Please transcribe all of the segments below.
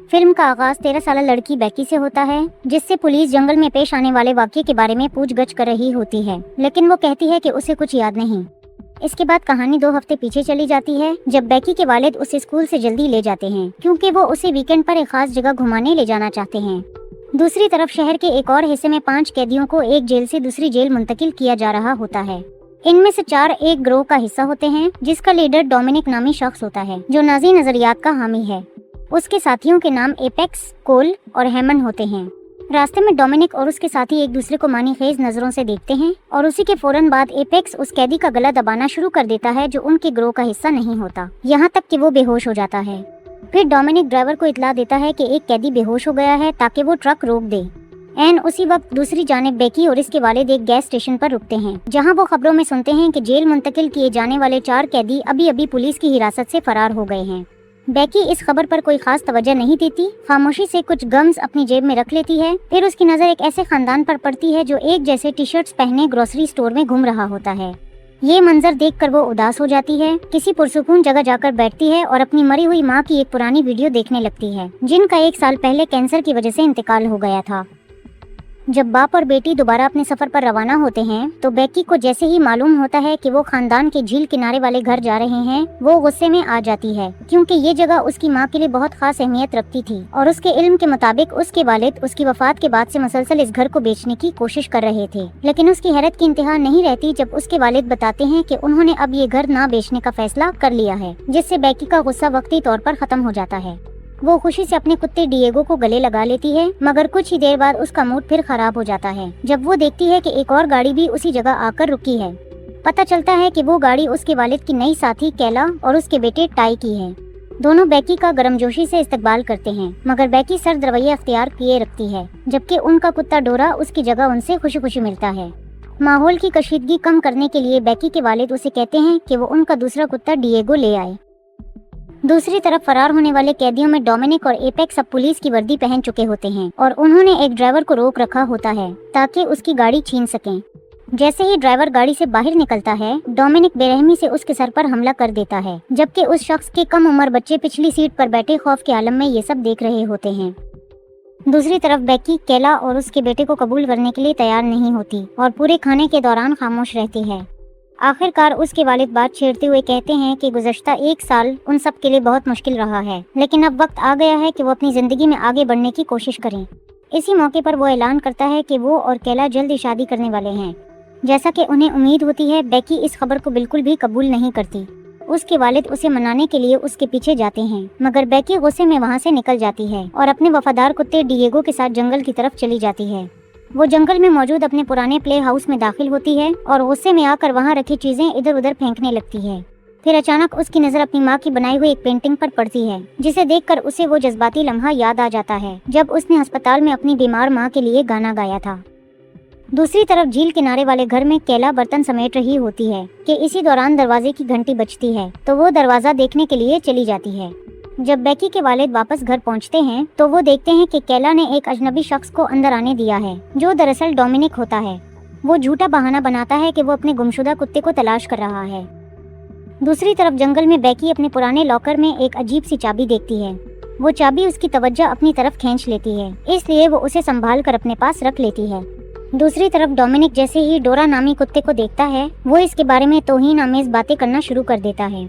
Film کا آغاز 13 سالہ لڑکی بیکی سے ہوتا ہے، جس سے پولیس جنگل میں پیش آنے والے واقعے کے بارے میں پوچھ گچھ کر رہی ہوتی ہے، لیکن وہ کہتی ہے کہ اسے کچھ یاد نہیں۔ اس کے بعد کہانی 2 ہفتے پیچھے چلی جاتی ہے، جب بیکی کے والد اسے اسکول سے جلدی لے جاتے ہیں کیونکہ وہ اسے ویکینڈ پر ایک خاص جگہ گھمانے لے جانا چاہتے ہیں۔ دوسری طرف شہر کے ایک اور حصے میں 5 قیدیوں کو ایک جیل سے دوسری جیل منتقل کیا جا رہا ہوتا ہے۔ ان میں سے 4 ایک گروہ کا حصہ ہوتے ہیں جس کا لیڈر ڈومینک نامی شخص ہوتا ہے، جو نازی نظریات کا حامی ہے۔ اس کے ساتھیوں کے نام ایپیکس، کول اور ہیمن ہوتے ہیں۔ راستے میں ڈومینک اور اس کے ساتھی ایک دوسرے کو معنی خیز نظروں سے دیکھتے ہیں اور اسی کے فوراً بعد ایپیکس اس قیدی کا گلا دبانا شروع کر دیتا ہے جو ان کے گروہ کا حصہ نہیں ہوتا، یہاں تک کہ وہ بے ہوش ہو جاتا ہے۔ پھر ڈومینک ڈرائیور کو اطلاع دیتا ہے کہ ایک قیدی بے ہوش ہو گیا ہے تاکہ وہ ٹرک روک دے۔ اسی وقت دوسری جانب بیکی اور اس کے والد ایک گیس اسٹیشن پر رکتے ہیں، جہاں وہ خبروں میں سنتے ہیں کہ جیل منتقل کیے جانے والے 4 قیدی ابھی پولیس کی حراست سے فرار ہو گئے ہیں۔ بیکی اس خبر پر کوئی خاص توجہ نہیں دیتی، خاموشی سے کچھ گمز اپنی جیب میں رکھ لیتی ہے۔ پھر اس کی نظر ایک ایسے خاندان پر پڑتی ہے جو ایک جیسے ٹی شرٹس پہنے گروسری اسٹور میں گھوم رہا ہوتا ہے۔ یہ منظر دیکھ کر وہ اداس ہو جاتی ہے، کسی پرسکون جگہ جا کر بیٹھتی ہے اور اپنی مری ہوئی ماں کی ایک پرانی ویڈیو دیکھنے لگتی ہے، جن کا 1 سال پہلے کینسر کی وجہ سے انتقال ہو گیا تھا۔ جب باپ اور بیٹی دوبارہ اپنے سفر پر روانہ ہوتے ہیں تو بیکی کو جیسے ہی معلوم ہوتا ہے کہ وہ خاندان کے جھیل کنارے والے گھر جا رہے ہیں، وہ غصے میں آ جاتی ہے کیونکہ یہ جگہ اس کی ماں کے لیے بہت خاص اہمیت رکھتی تھی اور اس کے علم کے مطابق اس کے والد اس کی وفات کے بعد سے مسلسل اس گھر کو بیچنے کی کوشش کر رہے تھے۔ لیکن اس کی حیرت کی انتہا نہیں رہتی جب اس کے والد بتاتے ہیں کہ انہوں نے اب یہ گھر نہ بیچنے کا فیصلہ کر لیا ہے، جس سے بیکی کا غصہ وقتی طور پر ختم ہو جاتا ہے۔ وہ خوشی سے اپنے کتے ڈیگو کو گلے لگا لیتی ہے، مگر کچھ ہی دیر بعد اس کا موڈ پھر خراب ہو جاتا ہے جب وہ دیکھتی ہے کہ ایک اور گاڑی بھی اسی جگہ آ کر رکی ہے۔ پتہ چلتا ہے کہ وہ گاڑی اس کے والد کی نئی ساتھی کیلا اور اس کے بیٹے ٹائی کی ہے۔ دونوں بیکی کا گرمجوشی سے استقبال کرتے ہیں، مگر بیکی سرد رویہ اختیار کیے رکھتی ہے، جبکہ ان کا کتا ڈورا اس کی جگہ ان سے خوشی خوشی ملتا ہے۔ ماحول کی کشیدگی کم کرنے کے لیے بیکی کے والد اسے کہتے ہیں کہ وہ ان کا دوسرا کتا ڈیگو لے آئے۔ دوسری طرف فرار ہونے والے قیدیوں میں ڈومینک اور ایپیکس اب پولیس کی وردی پہن چکے ہوتے ہیں اور انہوں نے ایک ڈرائیور کو روک رکھا ہوتا ہے تاکہ اس کی گاڑی چھین سکیں۔ جیسے ہی ڈرائیور گاڑی سے باہر نکلتا ہے، ڈومینک بے رحمی سے اس کے سر پر حملہ کر دیتا ہے، جبکہ اس شخص کے کم عمر بچے پچھلی سیٹ پر بیٹھے خوف کے عالم میں یہ سب دیکھ رہے ہوتے ہیں۔ دوسری طرف بیکی کیلا اور اس کے بیٹے کو قبول کرنے کے لیے تیار نہیں ہوتی اور پورے کھانے کے دوران خاموش رہتی ہے۔ آخر کار اس کے والد بات چھیڑتے ہوئے کہتے ہیں کہ گزشتہ 1 سال ان سب کے لیے بہت مشکل رہا ہے، لیکن اب وقت آ گیا ہے کہ وہ اپنی زندگی میں آگے بڑھنے کی کوشش کریں۔ اسی موقع پر وہ اعلان کرتا ہے کہ وہ اور کیلا جلد ہی شادی کرنے والے ہیں۔ جیسا کہ انہیں امید ہوتی ہے، بیکی اس خبر کو بالکل بھی قبول نہیں کرتی۔ اس کے والد اسے منانے کے لیے اس کے پیچھے جاتے ہیں، مگر بیکی غصے میں وہاں سے نکل جاتی ہے اور اپنے وفادار کتے ڈیگو کے ساتھ جنگل کی طرف چلی جاتی ہے۔ وہ جنگل میں موجود اپنے پرانے پلے ہاؤس میں داخل ہوتی ہے اور غصے میں آ کر وہاں رکھی چیزیں ادھر ادھر پھینکنے لگتی ہے۔ پھر اچانک اس کی نظر اپنی ماں کی بنائی ہوئی ایک پینٹنگ پر پڑتی ہے، جسے دیکھ کر اسے وہ جذباتی لمحہ یاد آ جاتا ہے جب اس نے ہسپتال میں اپنی بیمار ماں کے لیے گانا گایا تھا۔ دوسری طرف جھیل کنارے والے گھر میں کیلا برتن سمیٹ رہی ہوتی ہے کہ اسی دوران دروازے کی گھنٹی بجتی ہے تو وہ دروازہ دیکھنے کے لیے چلی جاتی ہے۔ جب بیکی کے والد واپس گھر پہنچتے ہیں تو وہ دیکھتے ہیں کہ کیلا نے ایک اجنبی شخص کو اندر آنے دیا ہے، جو دراصل ڈومینک ہوتا ہے۔ وہ جھوٹا بہانہ بناتا ہے کہ وہ اپنے گمشدہ کتے کو تلاش کر رہا ہے۔ دوسری طرف جنگل میں بیکی اپنے پرانے لاکر میں ایک عجیب سی چابی دیکھتی ہے۔ وہ چابی اس کی توجہ اپنی طرف کھینچ لیتی ہے، اس لیے وہ اسے سنبھال کر اپنے پاس رکھ لیتی ہے۔ دوسری طرف ڈومینک جیسے ہی ڈورا نامی کتے کو دیکھتا ہے، وہ اس کے بارے میں توہین آمیز باتیں کرنا شروع کر دیتا ہے۔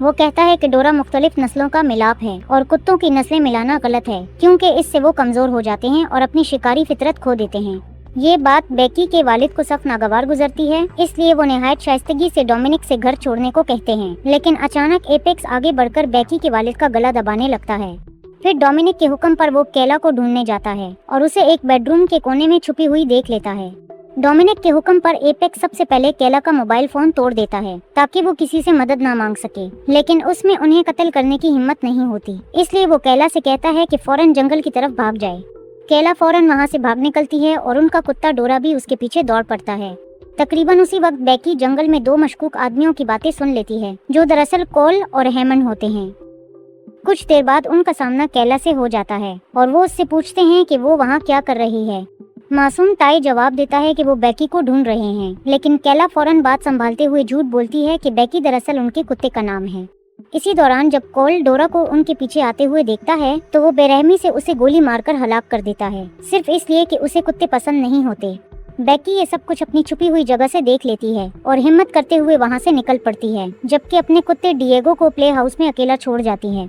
وہ کہتا ہے کہ ڈورا مختلف نسلوں کا ملاپ ہے اور کتوں کی نسلیں ملانا غلط ہے کیونکہ اس سے وہ کمزور ہو جاتے ہیں اور اپنی شکاری فطرت کھو دیتے ہیں۔ یہ بات بیکی کے والد کو سخت ناگوار گزرتی ہے، اس لیے وہ نہایت شائستگی سے ڈومینک سے گھر چھوڑنے کو کہتے ہیں، لیکن اچانک ایپیکس آگے بڑھ کر بیکی کے والد کا گلا دبانے لگتا ہے۔ پھر ڈومینک کے حکم پر وہ کیلا کو ڈھونڈنے جاتا ہے اور اسے ایک بیڈ روم کے کونے میں چھپی ہوئی دیکھ لیتا ہے۔ ڈومینک کے حکم پر ایپیکس سب سے پہلے کیلا کا موبائل فون توڑ دیتا ہے تاکہ وہ کسی سے مدد نہ مانگ سکے، لیکن اس میں انہیں قتل کرنے کی ہمت نہیں ہوتی، اس لیے وہ کیلا سے کہتا ہے کہ فوراً جنگل کی طرف بھاگ جائے۔ کیلا فوراً وہاں سے بھاگ نکلتی ہے اور ان کا کتا ڈورا بھی اس کے پیچھے دوڑ پڑتا ہے۔ تقریباً اسی وقت بیکی جنگل میں 2 مشکوک آدمیوں کی باتیں سن لیتی ہے، جو دراصل کول اور ہیمن ہوتے ہیں۔ کچھ دیر بعد ان کا سامنا کیلا سے ہو جاتا ہے اور وہ اس سے پوچھتے ہیں کہ وہ وہاں کیا کر رہی ہے۔ معصوم ٹائی جواب دیتا ہے کہ وہ بیکی کو ڈھونڈ رہے ہیں، لیکن کیلا فوراً بات سنبھالتے ہوئے جھوٹ بولتی ہے کہ بیکی دراصل ان کے کتے کا نام ہے۔ इसी दौरान जब कॉल डोरा को उनके पीछे आते हुए देखता है तो वो बेरहमी से उसे गोली मारकर हलाक कर देता है, सिर्फ इसलिए कि उसे कुत्ते पसंद नहीं होते। बेकी ये सब कुछ अपनी छुपी हुई जगह से देख लेती है और हिम्मत करते हुए वहाँ से निकल पड़ती है, जबकि अपने कुत्ते डिएगो को प्ले हाउस में अकेला छोड़ जाती है।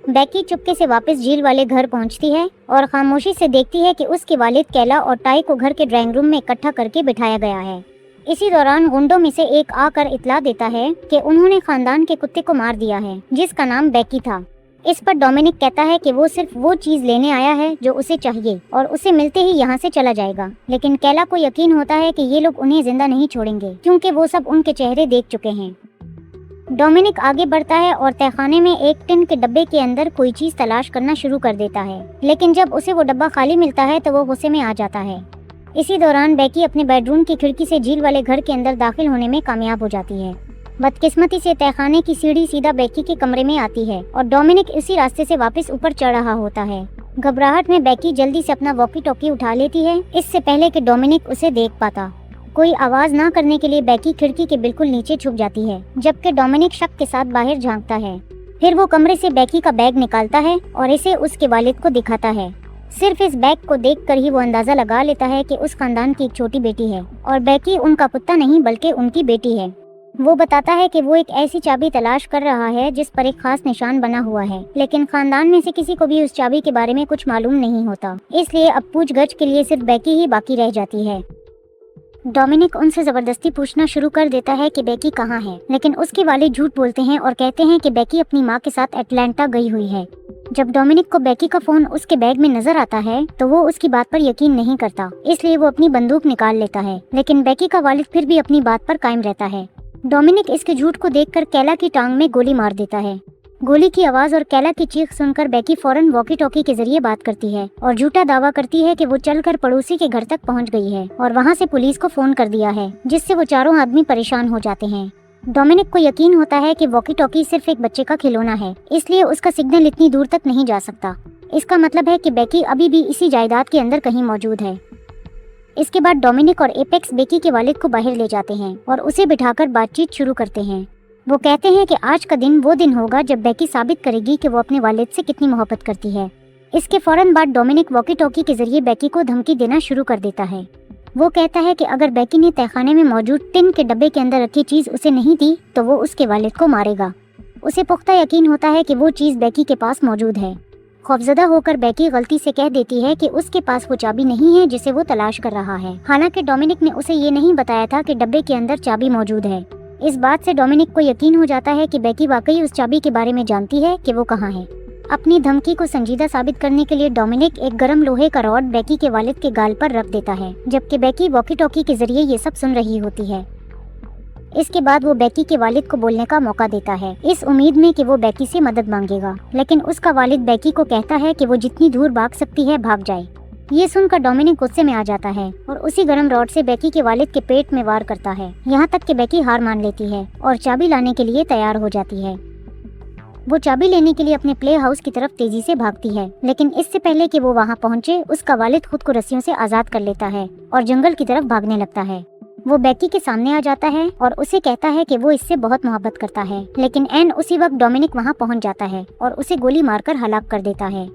बेकी चुपके से वापस झील वाले घर पहुंचती है और खामोशी से देखती है कि उसके वालिद कैला और टाई को घर के ड्राइंग रूम में इकट्ठा करके बिठाया गया है। इसी दौरान गुंडों में से एक आकर इतला देता है कि उन्होंने खानदान के कुत्ते को मार दिया है जिसका नाम बेकी था। इस पर डोमिनिक कहता है कि वो सिर्फ वो चीज लेने आया है जो उसे चाहिए और उसे मिलते ही यहाँ से चला जाएगा, लेकिन कैला को यकीन होता है कि ये लोग उन्हें जिंदा नहीं छोड़ेंगे क्योंकि वो सब उनके चेहरे देख चुके हैं। डोमिनिक आगे बढ़ता है और तहखाने में एक टिन के डब्बे के अंदर कोई चीज तलाश करना शुरू कर देता है, लेकिन जब उसे वो डब्बा खाली मिलता है तो वो गुस्से में आ जाता है। इसी दौरान बेकी अपने बेडरूम की खिड़की से झील वाले घर के अंदर दाखिल होने में कामयाब हो जाती है। बदकिस्मती से तहखाने की सीढ़ी सीधा बेकी के कमरे में आती है और डोमिनिक इसी रास्ते से वापस ऊपर चढ़ रहा होता है। घबराहट में बेकी जल्दी से अपना वॉकी टॉकी उठा लेती है, इससे पहले कि डोमिनिक उसे देख पाता। कोई आवाज ना करने के लिए बेकी खिड़की के बिल्कुल नीचे छुप जाती है, जबकि डोमिनिक शक के साथ बाहर झांकता है। फिर वो कमरे से बेकी का बैग निकालता है और इसे उसके वालिद को दिखाता है। सिर्फ इस बैग को देखकर ही वो अंदाजा लगा लेता है कि उस खानदान की एक छोटी बेटी है और बेकी उनका कुत्ता नहीं बल्कि उनकी बेटी है। वो बताता है कि वो एक ऐसी चाबी तलाश कर रहा है जिस पर एक खास निशान बना हुआ है, लेकिन खानदान में से किसी को भी उस चाबी के बारे में कुछ मालूम नहीं होता, इसलिए अब पूछगछ के लिए सिर्फ बेकी ही बाकी रह जाती है। डोमिनिक उनसे जबरदस्ती पूछना शुरू कर देता है कि बेकी कहाँ है, लेकिन उसके वालिद झूठ बोलते हैं और कहते हैं कि बेकी अपनी माँ के साथ अटलांटा गई हुई है। जब डोमिनिक को बेकी का फोन उसके बैग में नजर आता है तो वो उसकी बात पर यकीन नहीं करता, इसलिए वो अपनी बंदूक निकाल लेता है, लेकिन बेकी का वालिद फिर भी अपनी बात पर कायम रहता है। डोमिनिक इसके झूठ को देखकर कैला की टांग में गोली मार देता है। गोली की आवाज और कैला की चीख सुनकर बेकी फौरन वॉकी टॉकी के जरिए बात करती है और झूठा दावा करती है कि वो चलकर पड़ोसी के घर तक पहुंच गई है और वहां से पुलिस को फोन कर दिया है, जिससे वो चारों आदमी परेशान हो जाते हैं। डोमिनिक को यकीन होता है कि वॉकी टॉकी सिर्फ एक बच्चे का खिलौना है, इसलिए उसका सिग्नल इतनी दूर तक नहीं जा सकता। इसका मतलब है कि बेकी अभी भी इसी जायदाद के अंदर कहीं मौजूद है। इसके बाद डोमिनिक और एपेक्स बेकी के वालिद को बाहर ले जाते हैं और उसे बिठाकर बातचीत शुरू करते हैं। वो कहते हैं कि आज का दिन वो दिन होगा जब बेकी साबित करेगी कि वो अपने वालिद से कितनी मोहब्बत करती है। इसके फौरन बाद डोमिनिक वॉकी टॉकी के जरिए बेकी को धमकी देना शुरू कर देता है। वो कहता है कि अगर बेकी ने तहखाने में मौजूद टिन के डब्बे के अंदर रखी चीज उसे नहीं दी तो वो उसके वालिद को मारेगा। उसे पुख्ता यकीन होता है कि वो चीज बेकी के पास मौजूद है। खौफजदा होकर बेकी गलती से कह देती है कि उसके पास वो चाबी नहीं है जिसे वो तलाश कर रहा है, हालांकि डोमिनिक ने उसे ये नहीं बताया था कि डब्बे के अंदर चाबी मौजूद है। इस बात से डोमिनिक को यकीन हो जाता है कि बेकी वाकई उस चाबी के बारे में जानती है कि वो कहाँ है। अपनी धमकी को संजीदा साबित करने के लिए डोमिनिक एक गर्म लोहे का रॉड बेकी के वालिद के गाल पर रख देता है, जबकि बेकी वॉकी टॉकी के जरिए ये सब सुन रही होती है। इसके बाद वो बेकी के वालिद को बोलने का मौका देता है, इस उम्मीद में कि वो बेकी से मदद मांगेगा, लेकिन उसका वालिद बेकी को कहता है कि वो जितनी दूर भाग सकती है भाग जाए। ये सुनकर डोमिनिक गुस्से में आ जाता है और उसी गर्म रॉड से बेकी के वालिद के पेट में वार करता है, यहाँ तक कि बेकी हार मान लेती है और चाबी लाने के लिए तैयार हो जाती है। वो चाबी लेने के लिए अपने प्ले हाउस की तरफ तेजी से भागती है, लेकिन इससे पहले कि वो वहाँ पहुँचे उसका वालिद खुद को रस्सियों से आजाद कर लेता है और जंगल की तरफ भागने लगता है। वो बेकी के सामने आ जाता है और उसे कहता है कि वो इससे बहुत मोहब्बत करता है, लेकिन एन उसी वक्त डोमिनिक वहाँ पहुँच जाता है और उसे गोली मारकर हलाक कर देता है।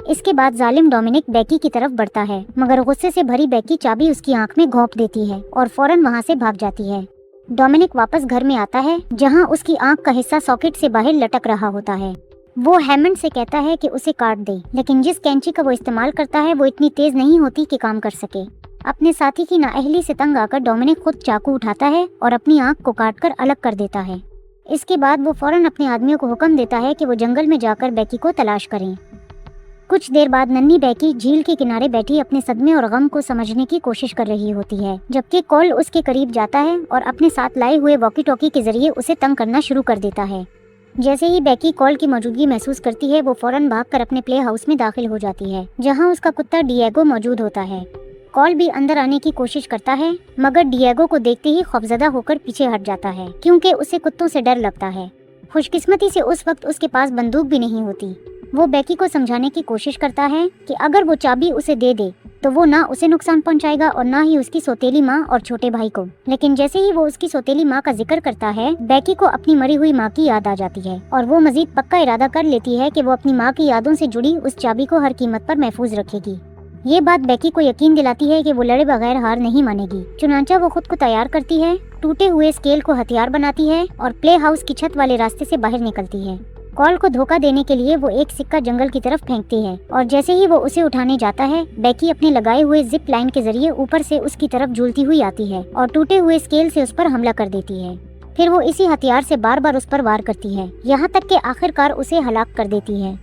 इसके बाद जालिम डोमिनिक बेकी की तरफ बढ़ता है, मगर गुस्से से भरी बेकी चाबी उसकी आंख में घोंप देती है और फौरन वहां से भाग जाती है। डोमिनिक वापस घर में आता है जहां उसकी आंख का हिस्सा सॉकेट से बाहर लटक रहा होता है। वो हैमंड से कहता है कि उसे काट दे, लेकिन जिस कैंची का वो इस्तेमाल करता है वो इतनी तेज नहीं होती कि काम कर सके। अपने साथी की नाअहली से तंग आकर डोमिनिक खुद चाकू उठाता है और अपनी आंख को काटकर अलग कर देता है। इसके बाद वो फौरन अपने आदमियों को हुक्म देता है कि वो जंगल में जाकर बेकी को तलाश करें। कुछ देर बाद नन्ही बेकी झील के किनारे बैठी अपने सदमे और गम को समझने की कोशिश कर रही होती है, जबकि कॉल उसके करीब जाता है और अपने साथ लाए हुए वॉकी टॉकी के जरिए उसे तंग करना शुरू कर देता है। जैसे ही बेकी कॉल की मौजूदगी महसूस करती है वो फौरन भागकर अपने प्ले हाउस में दाखिल हो जाती है, जहां उसका कुत्ता डिएगो मौजूद होता है। कॉल भी अंदर आने की कोशिश करता है, मगर डिएगो को देखते ही खौफजदा होकर पीछे हट जाता है क्योंकि उसे कुत्तों से डर लगता है। खुशकिस्मती से उस वक्त उसके पास बंदूक भी नहीं होती। वो बेकी को समझाने की कोशिश करता है कि अगर वो चाबी उसे दे दे तो वो ना उसे नुकसान पहुंचाएगा और ना ही उसकी सौतेली माँ और छोटे भाई को। लेकिन जैसे ही वो उसकी सौतेली माँ का जिक्र करता है, बेकी को अपनी मरी हुई माँ की याद आ जाती है और वो मजीद पक्का इरादा कर लेती है कि वो अपनी माँ की यादों से जुड़ी उस चाबी को हर कीमत पर महफूज रखेगी। ये बात बेकी को यकीन दिलाती है कि वो लड़े बगैर हार नहीं मानेगी। चुनांचा वो खुद को तैयार करती है, टूटे हुए स्केल को हथियार बनाती है और प्ले हाउस की छत वाले रास्ते से बाहर निकलती है। कॉल को धोखा देने के लिए वो एक सिक्का जंगल की तरफ फेंकती है और जैसे ही वो उसे उठाने जाता है, बेकी अपने लगाए हुए जिप लाइन के जरिए ऊपर से उसकी तरफ झूलती हुई आती है और टूटे हुए स्केल से उस पर हमला कर देती है। फिर वो इसी हथियार से बार बार उस पर वार करती है, यहाँ तक कि आखिरकार उसे हलाक कर देती है।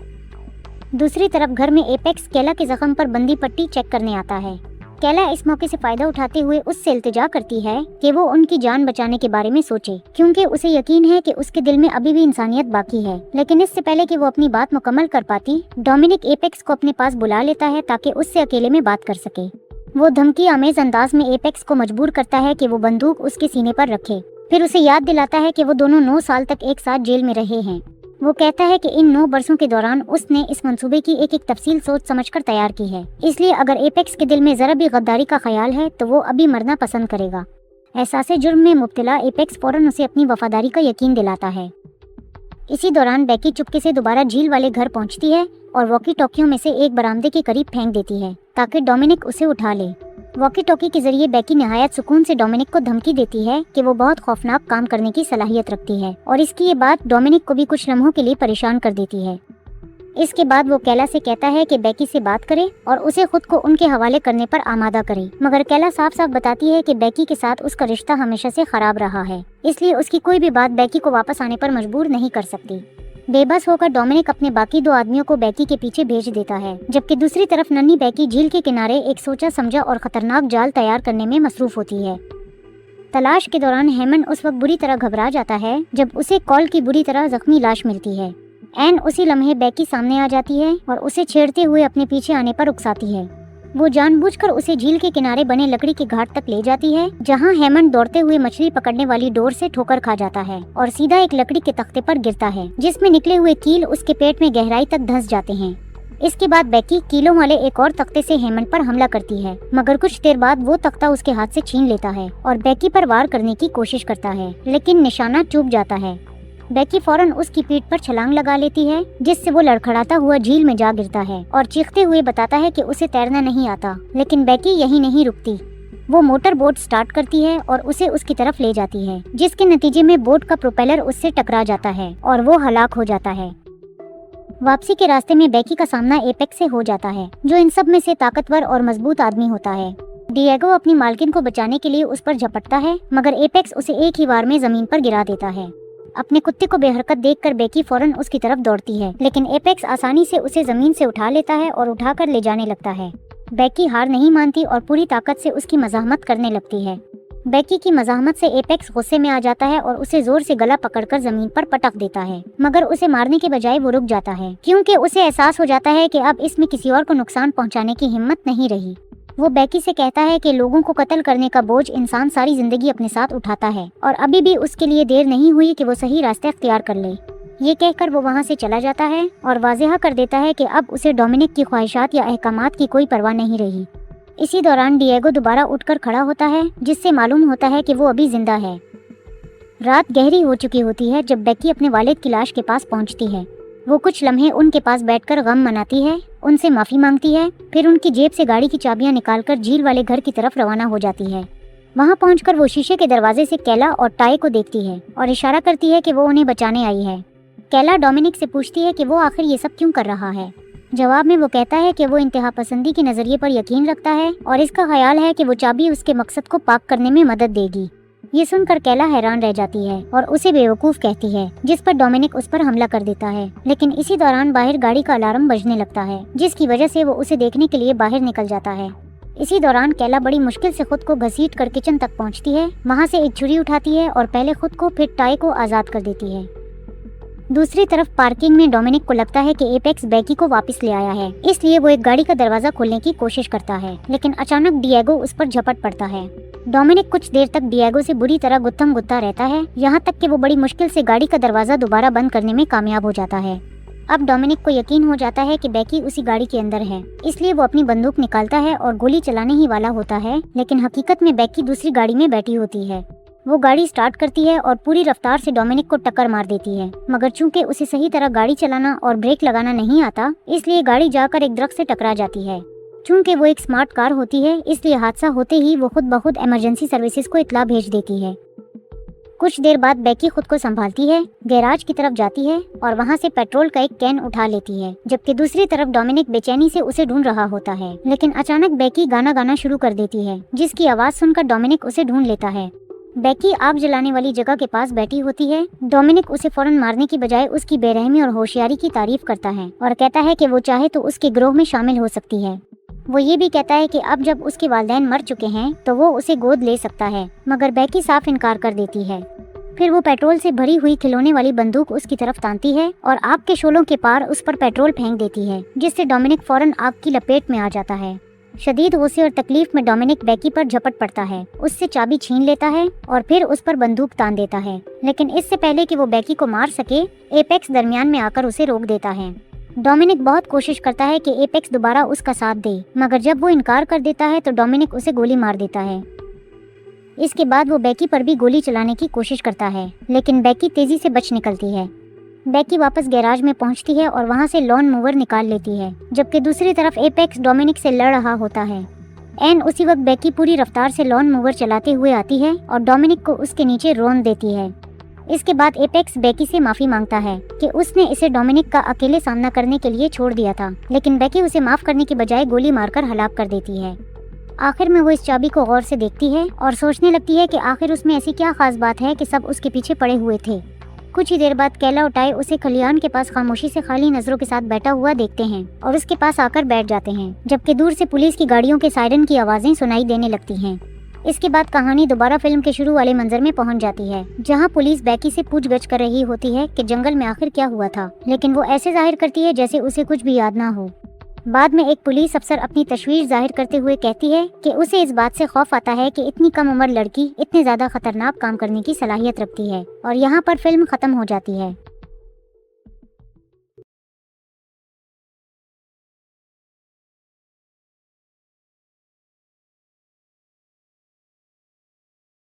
दूसरी तरफ घर में एपेक्स कैला के जख्म पर बंदी पट्टी चेक करने आता है। कैला इस मौके से फायदा उठाते हुए उससे इल्तिजा करती है कि वो उनकी जान बचाने के बारे में सोचे, क्योंकि उसे यकीन है कि उसके दिल में अभी भी इंसानियत बाकी है। लेकिन इससे पहले कि वो अपनी बात मुकम्मल कर पाती, डोमिनिक एपेक्स को अपने पास बुला लेता है ताकि उससे अकेले में बात कर सके। वो धमकी आमेज अंदाज में एपेक्स को मजबूर करता है कि वो बंदूक उसके सीने पर रखे। फिर उसे याद दिलाता है कि वो दोनों 9 साल तक एक साथ जेल में रहे हैं। वो कहता है कि इन 9 बरसों के दौरान उसने इस मंसूबे की एक एक तफसील सोच समझकर तैयार की है, इसलिए अगर एपेक्स के दिल में जरा भी गद्दारी का ख्याल है तो वो अभी मरना पसंद करेगा। एहसास जुर्म में मुब्तला एपेक्स फौरन उसे अपनी वफादारी का यकीन दिलाता है। इसी दौरान बेकी चुपके से दोबारा झील वाले घर पहुंचती है और वॉकी टॉकियों में से एक बरामदे के करीब फेंक देती है ताकि डोमिनिक उसे उठा ले। वॉकी टॉकी के जरिए बेकी निहायत सुकून से डोमिनिक को धमकी देती है कि वो बहुत खौफनाक काम करने की सलाहियत रखती है और इसकी ये बात डोमिनिक को भी कुछ लम्हों के लिए परेशान कर देती है। इसके बाद वो कैला से कहता है कि बेकी से बात करे और उसे खुद को उनके हवाले करने पर आमादा करे, मगर कैला साफ साफ बताती है कि बेकी के साथ उसका रिश्ता हमेशा से खराब रहा है, इसलिए उसकी कोई भी बात बेकी को वापस आने पर मजबूर नहीं कर सकती। बेबस होकर डोमिनिक अपने बाकी 2 आदमियों को बेकी के पीछे भेज देता है, जबकि दूसरी तरफ नन्ही बेकी झील के किनारे एक सोचा समझा और खतरनाक जाल तैयार करने में मसरूफ होती है। तलाश के दौरान हेमन उस वक्त बुरी तरह घबरा जाता है जब उसे कॉल की बुरी तरह जख्मी लाश मिलती है। एन उसी लम्हे बेकी सामने आ जाती है और उसे छेड़ते हुए अपने पीछे आने पर उकसाती है। वो जानबूझकर उसे झील के किनारे बने लकड़ी के घाट तक ले जाती है, जहां हेमन दौड़ते हुए मछली पकड़ने वाली डोर से ठोकर खा जाता है और सीधा एक लकड़ी के तख्ते पर गिरता है, जिसमें निकले हुए कील उसके पेट में गहराई तक धंस जाते हैं। इसके बाद बेकी कीलों वाले एक और तख्ते से हेमन पर हमला करती है, मगर कुछ देर बाद वो तख्ता उसके हाथ से छीन लेता है और बेकी पर वार करने की कोशिश करता है, लेकिन निशाना चूक जाता है। बेकी फौरन उसकी पीठ पर छलांग लगा लेती है, जिससे वो लड़खड़ाता हुआ झील में जा गिरता है और चीखते हुए बताता है कि उसे तैरना नहीं आता। लेकिन बेकी यही नहीं रुकती, वो मोटर बोट स्टार्ट करती है और उसे उसकी तरफ ले जाती है, जिसके नतीजे में बोट का प्रोपेलर उससे टकरा जाता है और वो हलाक हो जाता है। वापसी के रास्ते में बेकी का सामना एपेक्स से हो जाता है, जो इन सब में से ताकतवर और मजबूत आदमी होता है। डिएगो अपनी मालकिन को बचाने के लिए उस पर झपटता है, मगर एपेक्स उसे एक ही बार में जमीन पर गिरा देता है। अपने कुत्ते को बेहरकत देखकर बेकी फौरन उसकी तरफ दौड़ती है, लेकिन एपेक्स आसानी से उसे जमीन से उठा लेता है और उठाकर ले जाने लगता है। बेकी हार नहीं मानती और पूरी ताकत से उसकी मज़ाहमत करने लगती है। बेकी की मज़ाहमत से एपेक्स गुस्से में आ जाता है और उसे जोर से गला पकड़कर जमीन पर पटक देता है, मगर उसे मारने के बजाय वो रुक जाता है, क्योंकि उसे एहसास हो जाता है कि अब इसमें किसी और को नुकसान पहुंचाने की हिम्मत नहीं रही। वो बेकी से कहता है कि लोगों को कत्ल करने का बोझ इंसान सारी जिंदगी अपने साथ उठाता है और अभी भी उसके लिए देर नहीं हुई कि वो सही रास्ता इख्तियार कर ले। ये कहकर वो वहाँ से चला जाता है और वाज़ेह कर देता है कि अब उसे डोमिनिक की ख्वाहिशात या अहकामात की कोई परवाह नहीं रही। इसी दौरान डिएगो दोबारा उठकर खड़ा होता है, जिससे मालूम होता है कि वो अभी जिंदा है। रात गहरी हो चुकी होती है जब बेकी अपने वालिद की लाश के पास पहुँचती है। वो कुछ लम्हे उनके पास बैठकर गम मनाती है, उनसे माफ़ी मांगती है, फिर उनकी जेब से गाड़ी की चाबियां निकालकर झील वाले घर की तरफ रवाना हो जाती है। वहां पहुंचकर वो शीशे के दरवाजे से कैला और टाई को देखती है और इशारा करती है कि वो उन्हें बचाने आई है। कैला डोमिनिक से पूछती है कि वो आखिर ये सब क्यों कर रहा है। जवाब में वो कहता है कि वो इंतहा पसंदी के नज़रिए पर यकीन रखता है और इसका ख्याल है कि वो चाबी उसके मकसद को पाक करने में मदद देगी। ये सुनकर कैला हैरान रह जाती है और उसे बेवकूफ़ कहती है, जिस पर डोमिनिक उस पर हमला कर देता है। लेकिन इसी दौरान बाहर गाड़ी का अलार्म बजने लगता है, जिसकी वजह से वो उसे देखने के लिए बाहर निकल जाता है। इसी दौरान कैला बड़ी मुश्किल से खुद को घसीट कर किचन तक पहुंचती है, वहां से एक छुरी उठाती है और पहले खुद को फिर टाई को आज़ाद कर देती है। दूसरी तरफ पार्किंग में डोमिनिक को लगता है कि एपेक्स बेकी को वापस ले आया है, इसलिए वो एक गाड़ी का दरवाजा खोलने की कोशिश करता है, लेकिन अचानक डिएगो उस पर झपट पड़ता है। डोमिनिक कुछ देर तक डिएगो से बुरी तरह गुत्थम-गुत्ता रहता है, यहाँ तक कि वो बड़ी मुश्किल से गाड़ी का दरवाजा दोबारा बंद करने में कामयाब हो जाता है। अब डोमिनिक को यकीन हो जाता है कि बेकी उसी गाड़ी के अंदर है, इसलिए वो अपनी बंदूक निकालता है और गोली चलाने ही वाला होता है, लेकिन हकीकत में बेकी दूसरी गाड़ी में बैठी होती है। वो गाड़ी स्टार्ट करती है और पूरी रफ्तार से डोमिनिक को टक्कर मार देती है, मगर चूंकि उसे सही तरह गाड़ी चलाना और ब्रेक लगाना नहीं आता, इसलिए गाड़ी जाकर एक दरख्त से टकरा जाती है। चूंकि वो एक स्मार्ट कार होती है, इसलिए हादसा होते ही वो खुद ब खुद इमरजेंसी सर्विसेज को इत्तला भेज देती है। कुछ देर बाद बेकी खुद को संभालती है, गैराज की तरफ जाती है और वहाँ से पेट्रोल का एक कैन उठा लेती है, जबकि दूसरी तरफ डोमिनिक बेचैनी से उसे ढूंढ रहा होता है। लेकिन अचानक बेकी गाना गाना शुरू कर देती है, जिसकी आवाज सुनकर डोमिनिक उसे ढूंढ लेता है। बेकी आग जलाने वाली जगह के पास बैठी होती है। डोमिनिक उसे फौरन मारने की बजाय उसकी बेरहमी और होशियारी की तारीफ करता है और कहता है कि वो चाहे तो उसके गिरोह में शामिल हो सकती है। वो ये भी कहता है कि अब जब उसके वालिदैन मर चुके हैं तो वो उसे गोद ले सकता है, मगर बेकी साफ इनकार कर देती है। फिर वो पेट्रोल से भरी हुई खिलौने वाली बंदूक उसकी तरफ तानती है और आग के शोलों के पार उस पर पेट्रोल फेंक देती है, जिससे डोमिनिक फौरन आग की लपेट में आ जाता है। शदीद गुस्से और तकलीफ में डोमिनिक बेकी पर झपट पड़ता है, उससे चाबी छीन लेता है और फिर उस पर बंदूक तान देता है। लेकिन इससे पहले कि वो बेकी को मार सके, एपेक्स दरमियान में आकर उसे रोक देता है। डोमिनिक बहुत कोशिश करता है कि एपेक्स दोबारा उसका साथ दे, मगर जब वो इनकार कर देता है तो डोमिनिक उसे गोली मार देता है। इसके बाद वो बेकी पर भी गोली चलाने की कोशिश करता है, लेकिन बेकी तेजी से बच निकलती है। बेकी वापस गैराज में पहुंचती है और वहां से लॉन मूवर निकाल लेती है, जबकि दूसरी तरफ एपेक्स डोमिनिक से लड़ रहा होता है। एन उसी वक्त बेकी पूरी रफ्तार से लॉन मूवर चलाते हुए आती है और डोमिनिक को उसके नीचे रौंद देती है। इसके बाद एपेक्स बेकी से माफी मांगता है कि उसने इसे डोमिनिक का अकेले सामना करने के लिए छोड़ दिया था, लेकिन बेकी उसे माफ करने की बजाय गोली मारकर हलाक कर देती है। आखिर में वो इस चाबी को गौर से देखती है और सोचने लगती है कि आखिर उसमें ऐसी क्या खास बात है कि सब उसके पीछे पड़े हुए थे। कुछ ही देर बाद कैला और टाई उसे खलियान के पास खामोशी से खाली नजरों के साथ बैठा हुआ देखते हैं और उसके पास आकर बैठ जाते हैं, जबकि दूर से पुलिस की गाड़ियों के सायरन की आवाजें सुनाई देने लगती हैं। इसके बाद कहानी दोबारा फिल्म के शुरू वाले मंजर में पहुंच जाती है, जहां पुलिस बेकी से पूछगछ कर रही होती है कि जंगल में आखिर क्या हुआ था, लेकिन वो ऐसे जाहिर करती है जैसे उसे कुछ भी याद ना हो। बाद में एक पुलिस अफसर अपनी तशवीश जाहिर करते हुए कहती है कि उसे इस बात से खौफ आता है कि इतनी कम उम्र लड़की इतने ज्यादा खतरनाक काम करने की सलाहियत रखती है, और यहाँ पर फिल्म खत्म हो जाती है।